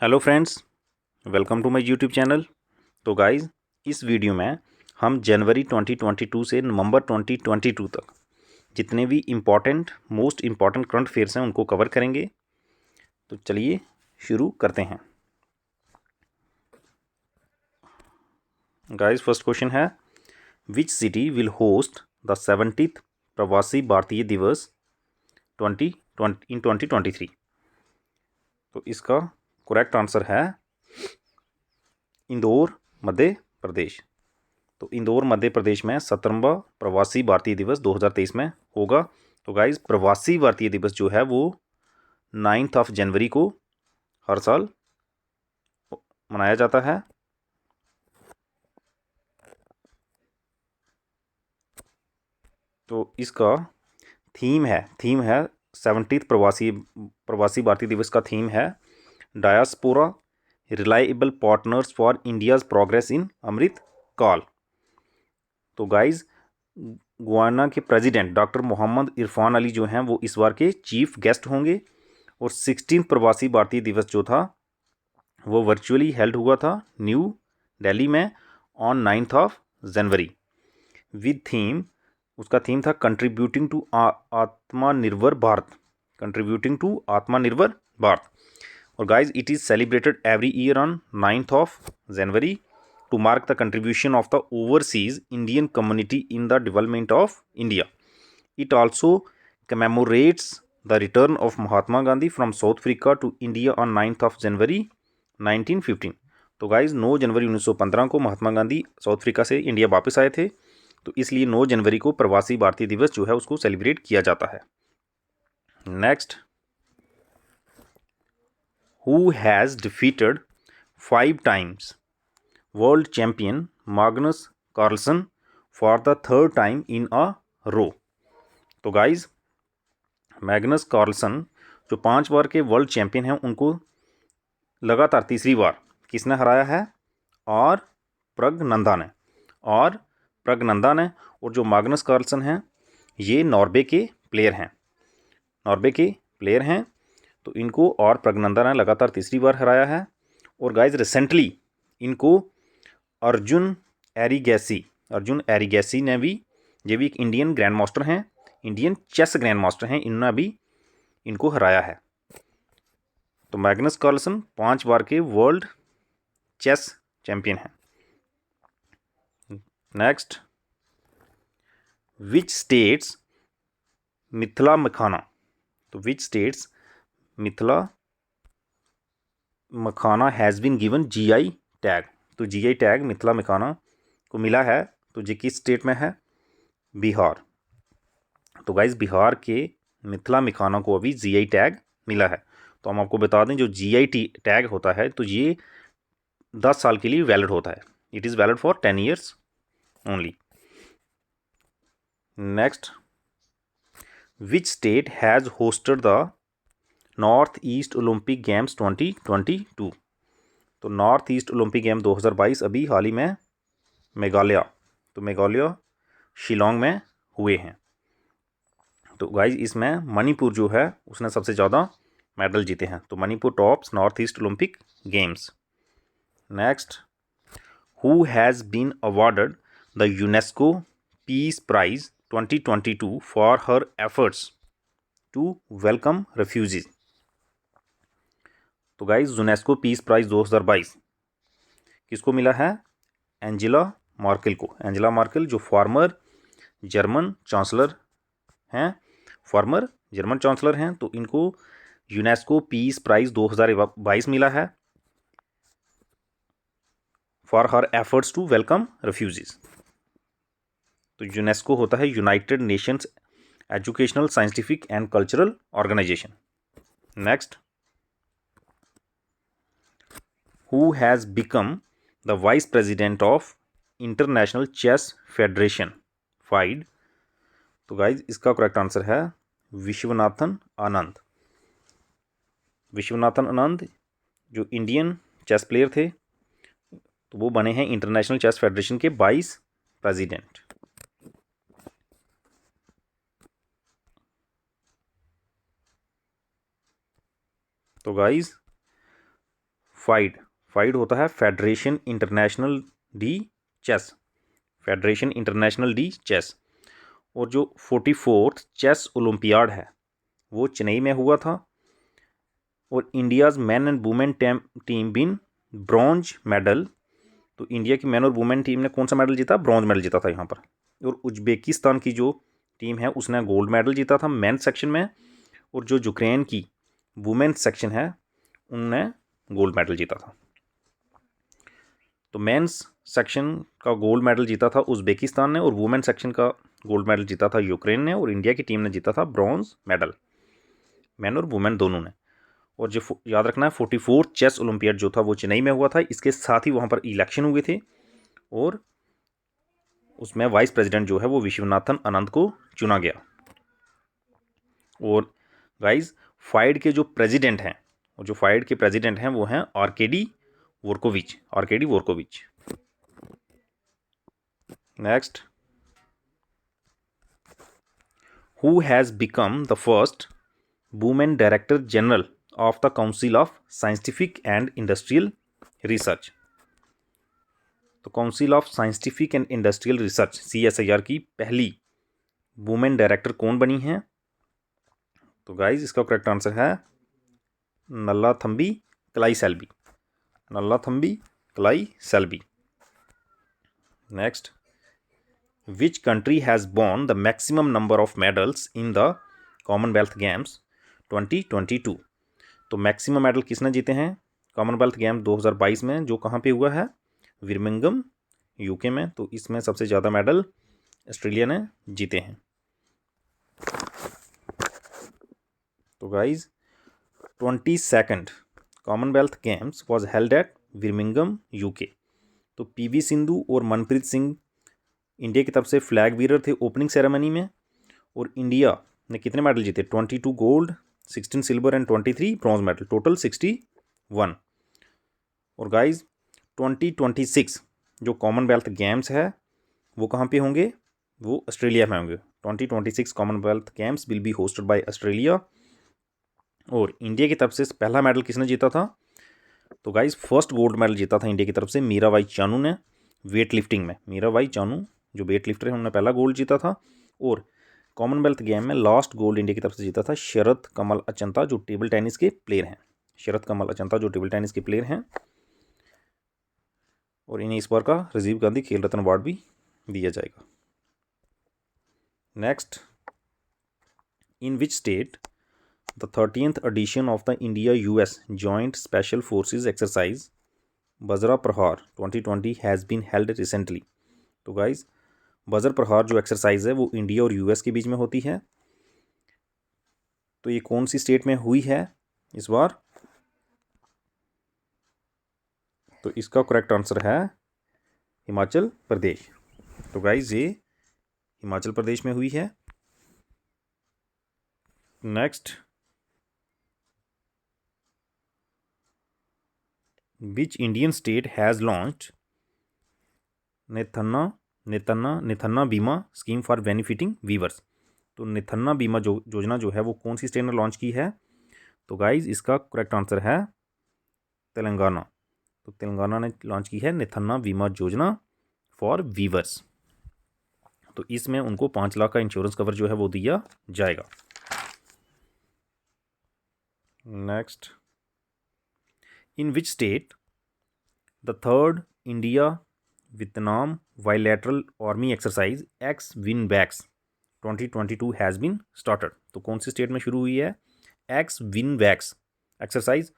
Hello friends, welcome to my YouTube channel. तो guys, इस video में हम जनवरी 2022 से नवंबर 2022 तक जितने भी मोस्ट इम्पॉर्टेंट करंट अफेयर्स हैं उनको कवर करेंगे। तो चलिए शुरू करते हैं। गाइस, फर्स्ट क्वेश्चन है, which city will host the 70th प्रवासी भारतीय दिवस 2023। तो इसका करेक्ट आंसर है इंदौर, मध्य प्रदेश। तो इंदौर मध्य प्रदेश में 17वां प्रवासी भारतीय दिवस 2023 में होगा। तो गाइज, प्रवासी भारतीय दिवस जो है वो 9 जनवरी को हर साल मनाया जाता है। तो इसका थीम है 70th प्रवासी भारतीय दिवस का थीम है diaspora reliable partners for India's progress in Amrit Kaal. तो गाइज, गुयाना के प्रेसिडेंट डॉक्टर मोहम्मद इरफान अली जो हैं वो इस बार के चीफ गेस्ट होंगे। और 16 प्रवासी भारतीय दिवस जो था वो वर्चुअली हेल्ड हुआ था न्यू दिल्ली में ऑन 9 जनवरी विद थीम। उसका थीम था कंट्रीब्यूटिंग टू आत्मनिर्भर भारत। और guys, it is celebrated every year on 9 January to mark the contribution of the overseas Indian community in the development of India. It also commemorates the return of Mahatma Gandhi from South Africa to India on 9 January 1915। तो guys, 9 जनवरी 1915 को Mahatma Gandhi south Africa से India वापस आए थे। तो इसलिए 9 जनवरी को प्रवासी भारतीय दिवस जो है उसको सेलिब्रेट किया जाता है। Next, who has defeated 5 times world champion Magnus Carlsen for the 3rd time in a row. तो गाइज, मैग्नस कार्लसन जो 5 बार के वर्ल्ड चैंपियन हैं उनको लगातार तीसरी बार किसने हराया है? और प्रगनंदा ने। और जो मैग्नस कार्लसन हैं ये नॉर्वे के प्लेयर हैं। तो इनको और प्रगनंदा ने लगातार तीसरी बार हराया है। और गाइज, रिसेंटली इनको अर्जुन एरिगैसी ने भी, ये भी एक इंडियन ग्रैंड मास्टर हैं, इंडियन चेस ग्रैंड मास्टर हैं, इन्होंने भी इनको हराया है। तो मैग्नस कार्लसन 5 बार के वर्ल्ड चेस चैंपियन हैं। Next, which states Mithila makhana. तो which states Mithila makhana has been given GI tag. तो जीआई टैग मिथिला मखाना को मिला है। तो ये किस स्टेट में है? बिहार। तो गाइज, बिहार के मिथिला मखाना को अभी जीआई टैग मिला है। तो हम आपको बता दें, जो जीआई टैग होता है तो ये 10 साल के लिए वैलिड होता है। It is valid for 10 years only. Next, which state has hosted the north East Olympic games 2022। तो नॉर्थ ईस्ट ओलंपिक गेम 2022 अभी हाल ही में मेघालय शिलोंग में हुए हैं। तो गाइज, इसमें मणिपुर जो है उसने सबसे ज़्यादा मेडल जीते हैं। तो Manipur tops North East Olympic games. Next, who has been awarded the UNESCO peace prize 2022 for her efforts to welcome refugees. तो गाइज, यूनेस्को पीस प्राइज 2022 किसको मिला है? एंजेला मार्केल को। एंजेला मार्केल जो फॉर्मर जर्मन चांसलर हैं, तो इनको UNESCO peace prize 2022 मिला है for her efforts to welcome refugees. तो यूनेस्को होता है United Nations Educational, Scientific and Cultural organisation. Next, who has become the vice president of International Chess Federation FIDE. तो guys, इसका करेक्ट आंसर है विश्वनाथन आनंद जो Indian chess player थे, तो वो बने हैं इंटरनेशनल चेस फेडरेशन के वाइस प्रेसिडेंट। तो गाइज, फाइड, फाइड होता है federation international de chess, federation international de chess. और जो 44th चेस ओलंपियाड है वो चेन्नई में हुआ था। और India's man and women team win bronze medal, तो इंडिया की मैन और वुमेन टीम ने कौन सा मेडल जीता? ब्रॉन्ज मेडल जीता था यहाँ पर। और उज्बेकिस्तान की जो टीम है उसने गोल्ड मेडल जीता था मेंस सेक्शन में। और जो यूक्रेन की वुमेन्स सेक्शन है उनने गोल्ड मेडल जीता था। तो मेंस सेक्शन का गोल्ड मेडल जीता था उज्बेकिस्तान ने, और वुमेन सेक्शन का गोल्ड मेडल जीता था यूक्रेन ने, और इंडिया की टीम ने जीता था ब्रॉन्ज मेडल, मैन और वुमेन दोनों ने। और जो याद रखना है 44th चेस ओलंपियाड जो था वो चेन्नई में हुआ था। इसके साथ ही वहाँ पर इलेक्शन हुए थे और उसमें वाइस प्रेसिडेंट जो है वो विश्वनाथन आनंद को चुना गया। और गाइस फाइड के जो प्रेसिडेंट हैं, और जो फाइड के प्रेसिडेंट हैं वो हैं Arkady Dvorkovich, Arkady Dvorkovich. Next, who has become the first women director general of the council of scientific and industrial research. तो council of scientific and industrial research CSIR की पहली वुमेन डायरेक्टर कौन बनी है? तो गाइज इसका correct answer है Nallathambi Kalaiselvi, Nallathambi Kalaiselvi. Next, which country has won the maximum number of medals in the Commonwealth Games 2022? तो मैक्सिमम मेडल किसने जीते हैं कॉमनवेल्थ गेम 2022 में, जो कहाँ पे हुआ है? विर्मिंगम UK में। तो इसमें सबसे ज़्यादा मेडल ऑस्ट्रेलिया ने जीते हैं। तो guys 22nd Commonwealth Games was held at विर्मिंगम UK। तो PV सिंधु और मनप्रीत सिंह इंडिया की तरफ से फ्लैग बीरर थे ओपनिंग सेरेमनी में। और इंडिया ने कितने मेडल जीते? 22 gold, 16 silver and 23 bronze medal, total 61। और गाइज 2026 जो कॉमनवेल्थ गेम्स है वो कहाँ पे होंगे? वो ऑस्ट्रेलिया में होंगे। 2026 Commonwealth games will be hosted by Australia. और इंडिया की तरफ से पहला मेडल किसने जीता था? तो गाइज फर्स्ट गोल्ड मेडल जीता था इंडिया की तरफ से मीराबाई चानू ने वेट लिफ्टिंग में। मीराबाई चानू जो वेट लिफ्टर है उन्होंने पहला गोल्ड जीता था। और कॉमनवेल्थ गेम में लास्ट गोल्ड इंडिया की तरफ से जीता था शरद कमल अचंता जो टेबल टेनिस के प्लेयर हैं, शरद कमल अचंता जो टेबल टेनिस के प्लेयर हैं। और इन्हें इस बार का राजीव गांधी खेल रत्न अवार्ड भी दिया जाएगा। Next, in which state the 30th edition of the India-US Joint Special Forces Exercise बजरा प्रहार 2020 हैज़ बीन हेल्ड रिसेंटली। तो गाइज बजर प्रहार जो एक्सरसाइज है वो इंडिया और US के बीच में होती है। तो ये कौन सी स्टेट में हुई है इस बार? तो इसका करेक्ट आंसर है हिमाचल प्रदेश। तो गाइज ये हिमाचल प्रदेश में हुई है। Next, which Indian state has launched Nethanna Bima scheme for benefiting viewers. तो निथन्ना बीमा जो योजना जो है वो कौन सी स्टेट ने लॉन्च की है? तो गाइज इसका करेक्ट आंसर है तेलंगाना। तो तेलंगाना ने लॉन्च की है निथन्ना बीमा योजना फॉर वीवर्स। तो इसमें उनको 5 लाख का इंश्योरेंस कवर जो है वो दिया जाएगा। Next, in which state the third India Vietnam bilateral army exercise ex Vinbax 2022 has been started. तो कौन सी स्टेट में शुरू हुई है एक्स विन बैक्स एक्सरसाइज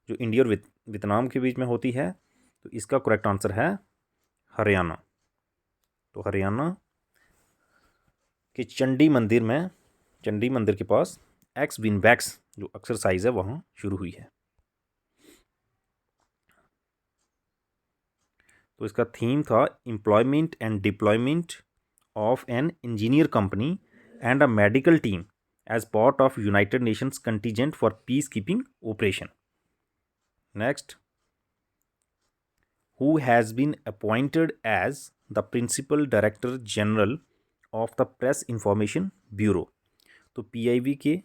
जो इंडिया और वियतनाम के बीच में होती है? तो इसका करेक्ट आंसर है हरियाणा। तो हरियाणा के चंडी मंदिर के पास एक्स विन बैक्स जो एक्सरसाइज है वहाँ शुरू हुई है। तो इसका थीम था employment and deployment of an engineer company and a medical team as part of United Nations contingent for peace keeping operation. Next, who has been appointed as the principal director general of the Press Information Bureau. तो PIB के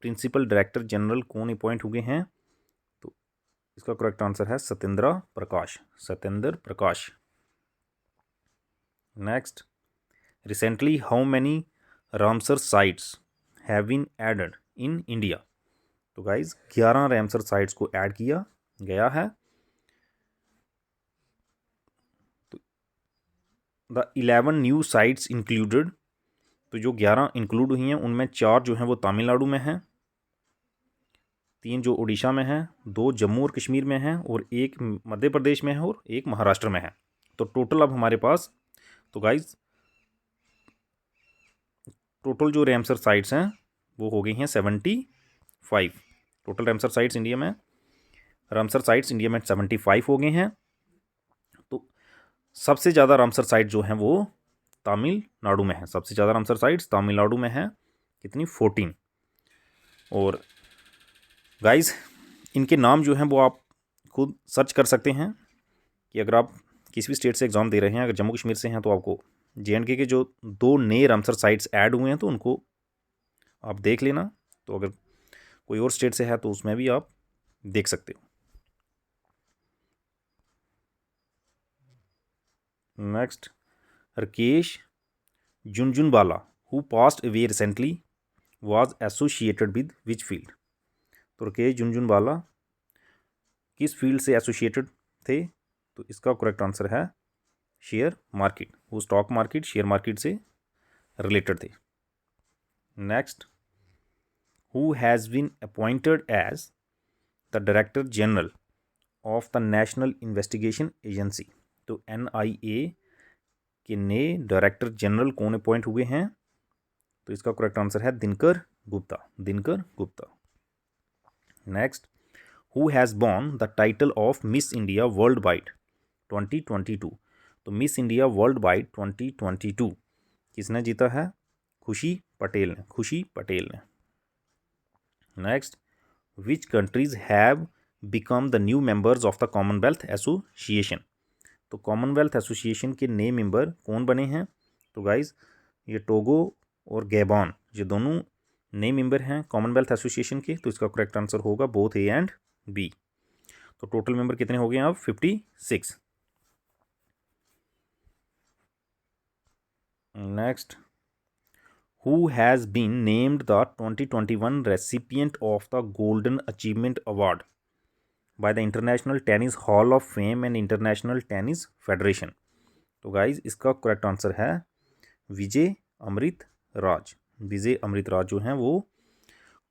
principal director general कौन appoint हुए हैं? तो इसका correct answer है Satyendra Prakash, Satyendra Prakash. Next, recently how many Ramsar sites have been added in India? तो guys 11 Ramsar sites को ऐड किया गया है। तो द 11 न्यू साइट्स इंक्लूडेड, तो जो 11 इंक्लूड हुई हैं उनमें 4 जो हैं वो तमिलनाडु में हैं, 3 जो उड़ीसा में हैं, 2 जम्मू और कश्मीर में हैं और 1 मध्य प्रदेश में है और 1 महाराष्ट्र में है। तो टोटल अब हमारे पास, तो गाइज टोटल जो रामसर साइट्स हैं वो हो गई हैं 75। टोटल रामसर साइट्स इंडिया में 75 हो गए हैं। तो सबसे ज़्यादा रामसर साइट जो हैं वो तमिलनाडु में है, सबसे ज़्यादा रामसर साइट्स तमिलनाडु में है, कितनी 14। और गाइस इनके नाम जो हैं वो आप खुद सर्च कर सकते हैं कि अगर आप किसी भी स्टेट से एग्ज़ाम दे रहे हैं, अगर जम्मू कश्मीर से हैं तो आपको JNK के जो 2 नए रामसर साइट्स ऐड हुए हैं तो उनको आप देख लेना। तो अगर कोई और स्टेट से है तो उसमें भी आप देख सकते हो। Next, Rakesh Jhunjhunwala who passed away recently was associated with which field? तो राकेश झुनझुनवाला किस फील्ड से एसोसिएटेड थे? तो इसका करेक्ट आंसर है शेयर मार्केट, वो स्टॉक मार्केट शेयर मार्केट से रिलेटेड थे। Next, who has been appointed as the director general of the National Investigation Agency? तो NIA के नए डायरेक्टर जनरल कौन अपॉइंट हुए हैं? तो इसका करेक्ट आंसर है Dinkar Gupta, Dinkar Gupta. Next, who has won the title of miss India world wide 2022? तो मिस इंडिया वर्ल्ड वाइड 2022 किसने जीता है? खुशी पटेल ने, खुशी पटेल ने। Next, which countries have become the new members of the Commonwealth association? तो कॉमनवेल्थ एसोसिएशन के नए मेंबर कौन बने हैं? तो गाइज ये टोगो और गैबॉन, ये दोनों नए मेंबर हैं कॉमनवेल्थ एसोसिएशन के। तो इसका करेक्ट आंसर होगा बोथ A एंड B। तो टोटल मेंबर कितने हो गए अब? 56। Next, who has been named the 2021 recipient of the golden achievement award by the International Tennis Hall of Fame and International Tennis Federation? तो guys इसका correct answer है विजय अमृत राज। विजय अमृत राज जो हैं वो,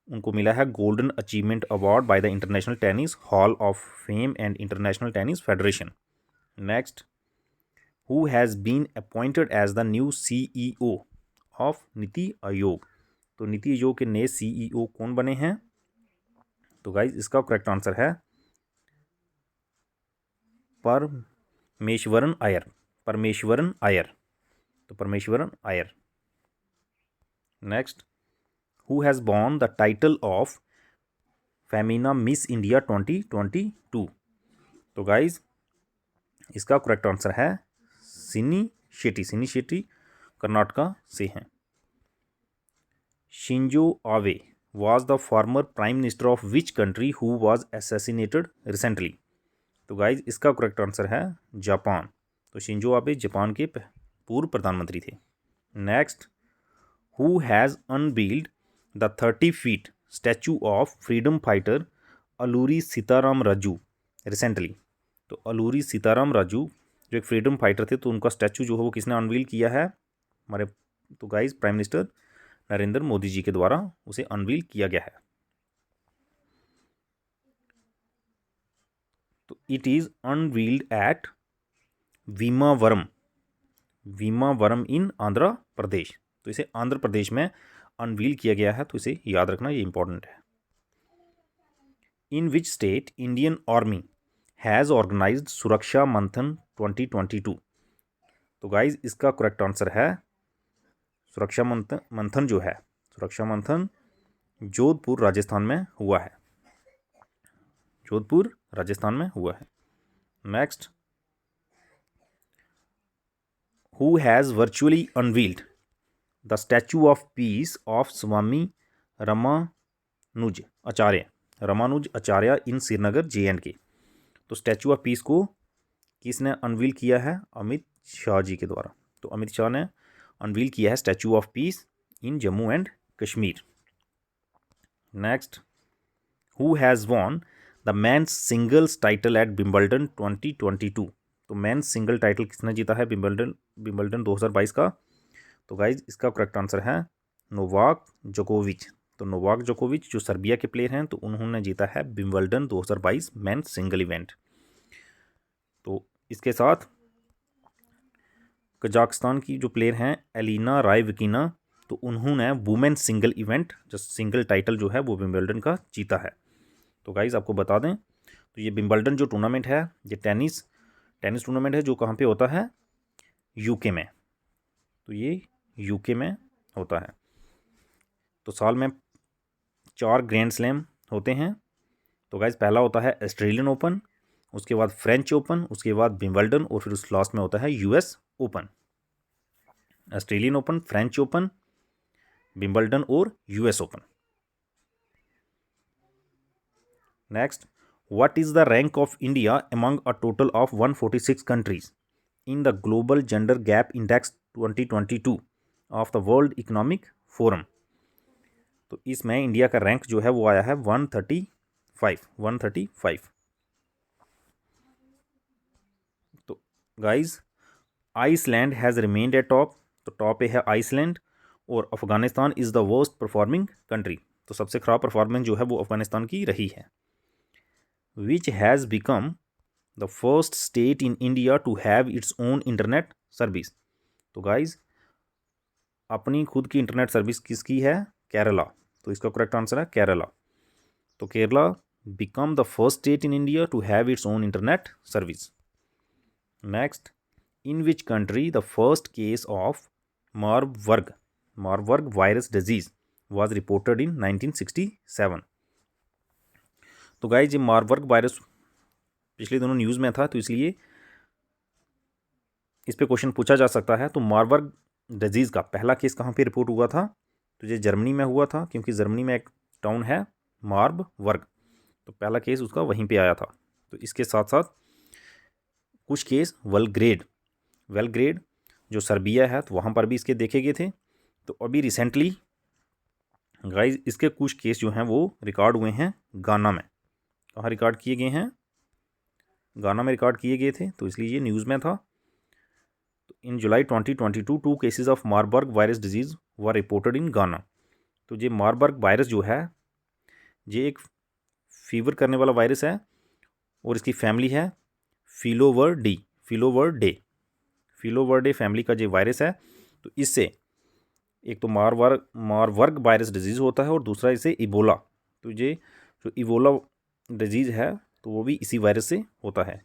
उनको मिला है golden achievement award by the International Tennis Hall of Fame and International Tennis Federation. Next, who has been appointed as the new CEO of NITI Aayog? तो नीति आयोग के नए CEO कौन बने हैं? तो गाइज इसका करेक्ट आंसर है परमेश्वरन अय्यर, परमेश्वरन अय्यर। तो Parameswaran Iyer. Next, who has won the title of Femina miss India 2022? तो गाइज इसका करेक्ट आंसर है सिनी शेट्टी, सिनी शेट्टी कर्नाटका से हैं। Shinzo Abe was the former prime minister of which country who was assassinated recently? तो गाइज इसका करेक्ट आंसर है जापान। तो शिंजो आबे जापान के पूर्व प्रधानमंत्री थे। Next, who has unveiled the 30 feet statue of freedom fighter Alluri Sitaram Raju recently? तो अलूरी सीताराम राजू जो एक फ्रीडम फाइटर थे, तो उनका स्टैचू जो है वो किसने अनवील किया है? हमारे तो guys prime minister Narendra Modi ji के द्वारा उसे अनवील किया गया है। तो it is unveiled at Bhimavaram, Bhimavaram in Andhra Pradesh. तो इसे आंध्र प्रदेश में अनवील किया गया है, तो इसे याद रखना, ये इंपॉर्टेंट है। In which state Indian army has organised Suraksha Manthan 2022? तो गाइज इसका करेक्ट आंसर है सुरक्षा मंथन जो है, सुरक्षा मंथन जोधपुर राजस्थान में हुआ है, जोधपुर राजस्थान में हुआ है। Next, who has virtually unveiled the statue of peace of Swami Ramanujacharya, Ramanujacharya in Srinagar JNK? तो स्टैचू ऑफ पीस को किसने अनवील किया है? अमित शाह जी के द्वारा। तो अमित शाह ने अनवील किया है statue of piece in Jammu and Kashmir. Next, who has won the men's singles title at Wimbledon 2022? तो मेंस सिंगल टाइटल किसने जीता है विंबलडन 2022 का? तो गाइज इसका करेक्ट आंसर है नोवाक जोकोविच। तो नोवाक जोकोविच जो सर्बिया के प्लेयर हैं, तो उन्होंने जीता है विंबलडन 2022 मेंस सिंगल इवेंट। तो इसके साथ कजाकिस्तान की जो प्लेयर हैं एलिना रायविकिना, तो उन्होंने वुमेन सिंगल इवेंट जो सिंगल टाइटल जो है वो विंबलडन का जीता है। तो गाइज आपको बता दें, तो ये विंबलडन जो टूर्नामेंट है, ये टेनिस टूर्नामेंट है जो कहाँ पे होता है? यूके में। तो ये यूके में होता है। तो साल में 4 ग्रैंड स्लैम होते हैं। तो गाइज पहला होता है ऑस्ट्रेलियन ओपन, उसके बाद फ्रेंच ओपन, उसके बाद विंबलडन, और फिर उस लास्ट में होता है US Open. Australian Open, French Open, Wimbledon और US Open. Next, what is the rank of India among a total of 146 countries in the Global Gender Gap Index 2022 of the World Economic Forum? तो इसमें India का rank जो है वो आया है 135। तो guys Iceland has remained a top. तो टॉप पे है आइसलैंड, और Afghanistan is the worst performing country. तो सबसे ख़राब परफॉर्मेंस जो है वो अफगानिस्तान की रही है। Which has become the first state in India to have its own internet service? तो गाइज अपनी खुद की इंटरनेट सर्विस किसकी है? केरला। तो इसका करेक्ट आंसर है केरला। तो Kerala become the first state in India to have its own internet service. Next, in which country the first case of Marburg virus disease was reported in 1967? तो गाइज ये Marburg virus पिछले दिनों news में था, तो इसलिए इस पे क्वेश्चन पूछा जा सकता है। तो मारबर्ग डिजीज़ का पहला केस कहाँ पे रिपोर्ट हुआ था? तो ये जर्मनी में हुआ था, क्योंकि जर्मनी में एक टाउन है मारबर्ग, तो पहला केस उसका वहीं पे आया था। तो इसके साथ साथ कुछ केस वेलग्रेड जो सर्बिया है, तो वहाँ पर भी इसके देखे गए थे। तो अभी रिसेंटली गाइज इसके कुछ केस जो हैं वो रिकॉर्ड हुए हैं गाना में। कहाँ रिकॉर्ड किए गए हैं? गाना में रिकॉर्ड किए गए थे, तो इसलिए ये न्यूज़ में था। तो इन जुलाई 2022 2 cases of Marburg virus disease were reported in गाना। तो ये मारबर्ग वायरस जो है ये एक फीवर करने वाला वायरस है, और इसकी फैमिली है फिलोवर्डे फैमिली का जो वायरस है। तो इससे एक तो मारबर्ग वायरस डिजीज़ होता है, और दूसरा इसे इबोला। तो ये जो इबोला डिजीज़ है तो वो भी इसी वायरस से होता है।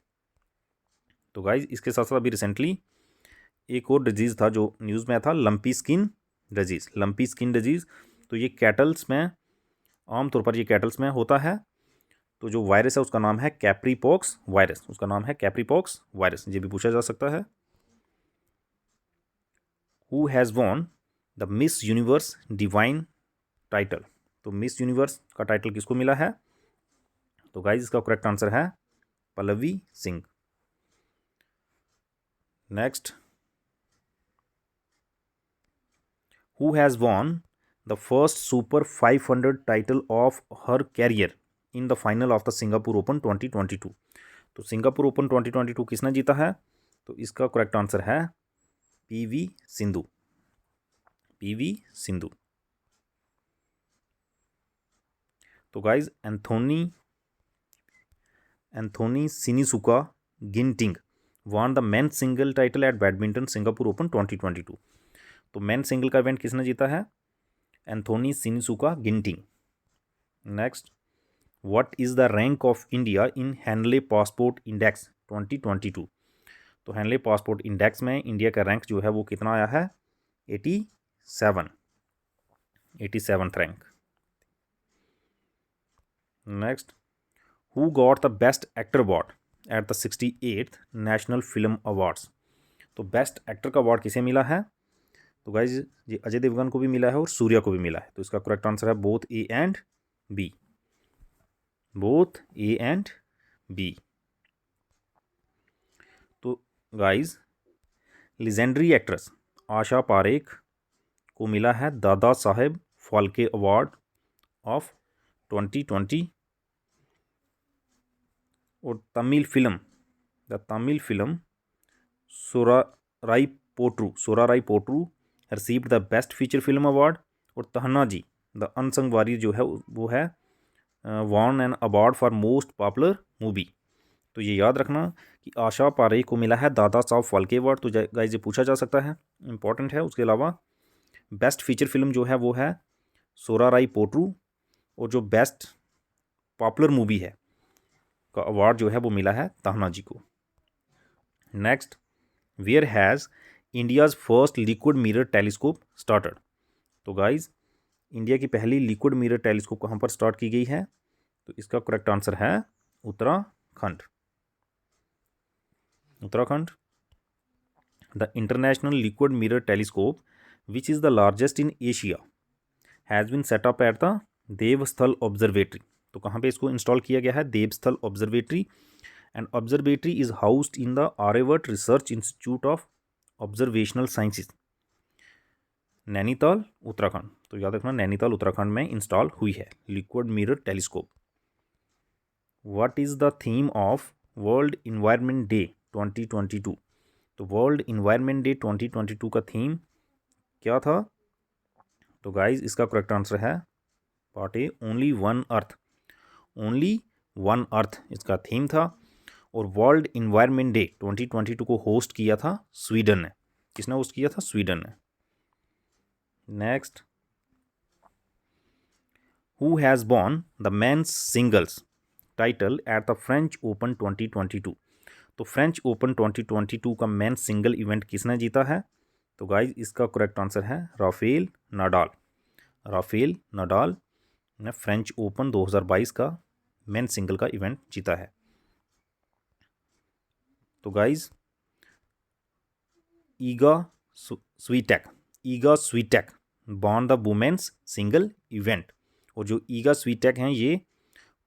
तो गाइज इसके साथ साथ अभी रिसेंटली एक और डिजीज़ था जो न्यूज़ में था, लंपी स्किन डिजीज़। तो ये कैटल्स में, आमतौर पर ये कैटल्स में होता है। तो जो वायरस है उसका नाम है कैप्रीपॉक्स वायरस। ये भी पूछा जा सकता है। Who has won the Miss Universe Divine title? तो मिस यूनिवर्स का टाइटल किसको मिला है? तो गाइज इसका करेक्ट आंसर है Pallavi Singh. Next, who has won the first super 500 title of her career in the final of the Singapore Open 2022? तो Singapore Open 2022 किसने जीता है? तो इसका करेक्ट आंसर है पीवी सिंधु। तो guys Anthony Sinisuka Ginting won the men single title at badminton Singapore Open 2022। तो men single का इवेंट किसने जीता है? Anthony Sinisuka Ginting. Next, what is the rank of India in handle passport index 2022? तो handle passport index में India का rank जो है वो कितना आया है? 87th rank. Next, who got the best actor award at the 68th national film awards? तो बेस्ट एक्टर का अवार्ड किसे मिला है? तो गाइज ये अजय देवगन को भी मिला है और सूर्या को भी मिला है। तो इसका करेक्ट आंसर है both A and B. Guys legendary actress Asha Parekh को मिला है दादा साहेब फाल्के अवार्ड ऑफ 2020। और Tamil film Soorarai Pottru received the best feature film award. और तहनाजी द अनसंग वॉरियर जो है वो है won an award for most popular movie. तो ये याद रखना कि आशा पारेख को मिला है दादा साहब फाल्के अवार्ड। तो गाइस ये पूछा जा सकता है, इंपॉर्टेंट है। उसके अलावा बेस्ट फीचर फिल्म जो है वो है सोराराई पोट्रू। और जो बेस्ट पॉपुलर मूवी है का अवार्ड जो है वो मिला है ताहनाजी को। Next, where has India's first liquid mirror telescope started. तो गाइज इंडिया की पहली लिक्विड मिरर टेलीस्कोप कहाँ पर स्टार्ट की गई है? तो इसका करेक्ट आंसर है Uttarakhand. The international liquid mirror telescope which is the largest in Asia has been set up at the Devasthal observatory. तो कहाँ पे इसको इंस्टॉल किया गया है? Devasthal observatory. And observatory is housed in the Aryabhatta Research Institute of Observational Sciences, Nainital, Uttarakhand. तो याद रखना नैनीताल उत्तराखंड में इंस्टॉल हुई है liquid mirror telescope. What is the theme of World Environment Day 2022? तो वर्ल्ड इन्वायरमेंट डे 2022 का थीम क्या था? तो गाइज इसका करेक्ट आंसर है part A, only one earth. Only one earth इसका थीम था। और वर्ल्ड इन्वायरमेंट डे 2022 को होस्ट किया था स्वीडन ने। किसने होस्ट किया था? स्वीडन ने। Next, who has won the men's singles title at the French Open 2022? तो फ्रेंच ओपन 2022 का मेंस सिंगल इवेंट किसने जीता है? तो गाइज इसका करेक्ट आंसर है राफेल नडाल ने फ्रेंच ओपन 2022 का मेन सिंगल का इवेंट जीता है। तो guys Eega स्वीटेक Bon the women's single event. और जो ईगा स्वीटेक हैं ये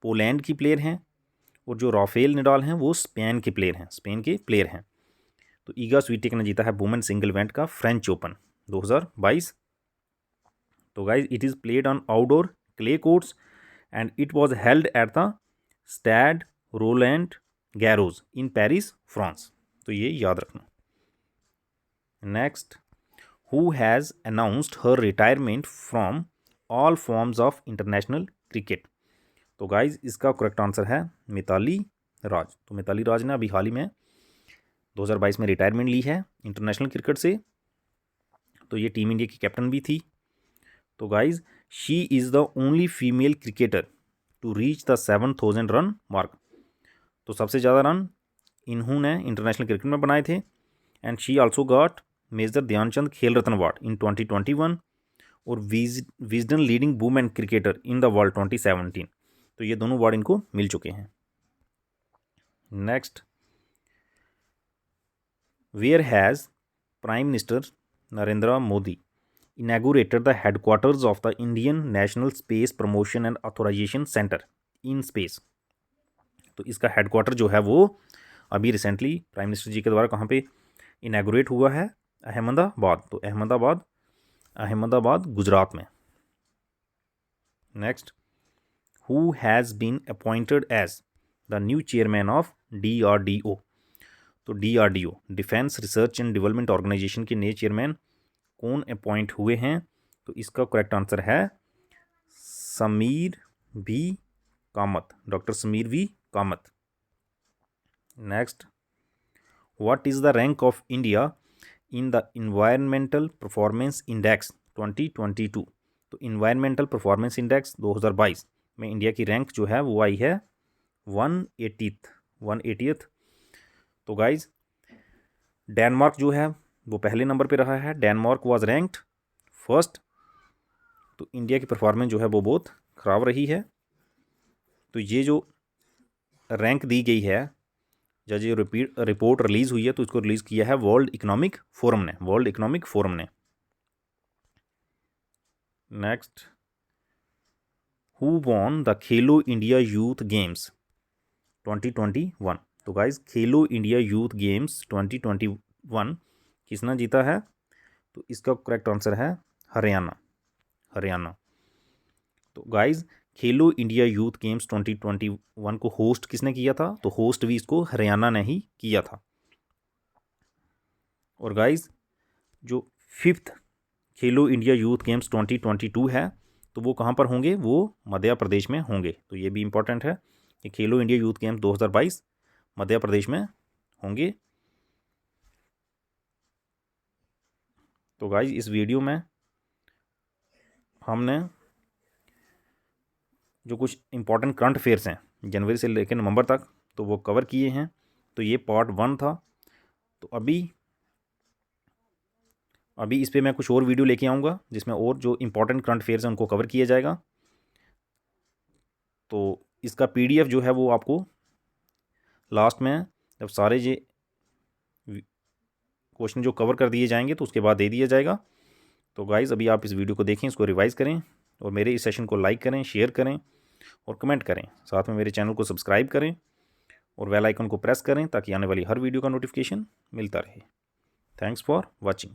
पोलैंड की प्लेयर हैं। और जो राफेल नडाल हैं वो स्पेन के प्लेयर हैं। तो ईगा स्वीटेक ने जीता है वुमेन सिंगल इवेंट का फ्रेंच ओपन 2022। तो guys it is played on outdoor clay courts and it was held at the Stade Roland Garros in Paris, France. तो ये याद रखना। Next, who has announced her retirement from all forms of international cricket? तो guys इसका correct answer है मिताली राज। तो मिताली राज ने अभी हाल ही में 2022 में रिटायरमेंट ली है इंटरनेशनल क्रिकेट से। तो ये टीम इंडिया की कैप्टन भी थी। तो guys she is the only female cricketer to reach the 7000 run mark. तो सबसे ज़्यादा रन इन्होंने इंटरनेशनल क्रिकेट में बनाए थे। And she also got Major Dhyanchand Khel Ratna award in 2021 और Wisden leading women cricketer in the world 2017। तो ये दोनों अवार्ड इनको मिल चुके हैं। Next, where has prime minister Narendra Modi inaugurated the headquarters of the Indian National Space Promotion and Authorisation Centre in space? तो इसका हेडक्वार्टर जो है वो अभी रिसेंटली प्राइम मिनिस्टर जी के द्वारा कहाँ पे इनैगोरेट हुआ है? अहमदाबाद। तो अहमदाबाद गुजरात में। Next, who has been appointed as the new chairman of DRDO? तो DRDO defence research and development organisation के नए चेयरमैन कौन अपॉइंट हुए हैं? तो इसका करेक्ट आंसर है Sameer V Kamat, doctor Sameer V Kamat. Next, what is the rank of India in the environmental performance index 2022? तो इन्वायरमेंटल परफॉर्मेंस इंडेक्स 2022 में इंडिया की रैंक जो है वो आई है 180th। तो गाइज डेनमार्क जो है वो पहले नंबर पे रहा है। Denmark was ranked first. तो इंडिया की परफॉर्मेंस जो है वो बहुत ख़राब रही है। तो ये जो रैंक दी गई है, जब ये रिपोर्ट रिलीज़ हुई है तो इसको रिलीज़ किया है वर्ल्ड इकोनॉमिक फोरम ने। Next, who won the Khelo India youth games 2021? तो गाइज खेलो इंडिया यूथ गेम्स 2021 किसने जीता है? तो इसका करेक्ट आंसर है हरियाणा, हरियाणा। तो गाइज खेलो इंडिया यूथ गेम्स 2021 को होस्ट किसने किया था? तो होस्ट भी इसको हरियाणा ने ही किया था। और गाइज जो 5th खेलो इंडिया यूथ गेम्स 2022 है, तो वो कहाँ पर होंगे? वो मध्य प्रदेश में होंगे। तो ये भी इम्पोर्टेंट है कि खेलो India youth games 2022 Madhya Pradesh में होंगे। तो गाइज इस वीडियो में हमने जो कुछ इंपॉर्टेंट करंट अफेयर्स हैं जनवरी से लेकर नवंबर तक, तो वो कवर किए हैं। तो ये पार्ट 1 था। तो अभी इस पर मैं कुछ और वीडियो लेके आऊँगा जिसमें और जो इंपॉर्टेंट करंट अफेयर्स हैं उनको कवर किया जाएगा। तो इसका PDF जो है वो आपको लास्ट में जब सारे ये क्वेश्चन जो कवर कर दिए जाएंगे तो उसके बाद दे दिया जाएगा। तो गाइज़ अभी आप इस वीडियो को देखें, इसको रिवाइज़ करें और मेरे इस सेशन को लाइक करें, शेयर करें और कमेंट करें। साथ में मेरे चैनल को सब्सक्राइब करें और बेल आइकन को प्रेस करें ताकि आने वाली हर वीडियो का नोटिफिकेशन मिलता रहे। Thanks for watching.